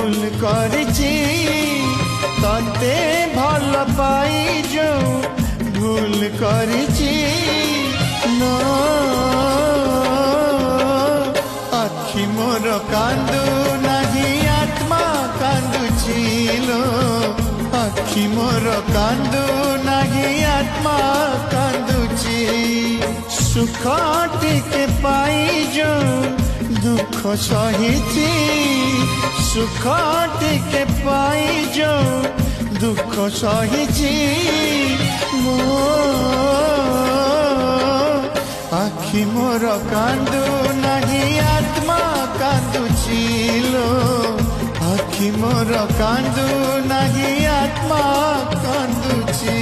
ভুল করেছি ততে ভাল পাই যাও ভুল করেছি না আখি মোর কান্দু নাহি আত্মা কান্দুছিল আখি মোর কান্দু নাহি আত্মা কান্দুছি সুখ টিকে পাই যাও দুঃখ সহিছি সুখ টিকে পাই যাও দুঃখ সহিছি মো আখি মোর কান্দু নাহি আত্মা কান্দুছিল আখি মোর কান্দু নাহি আত্মা কান্দুছি।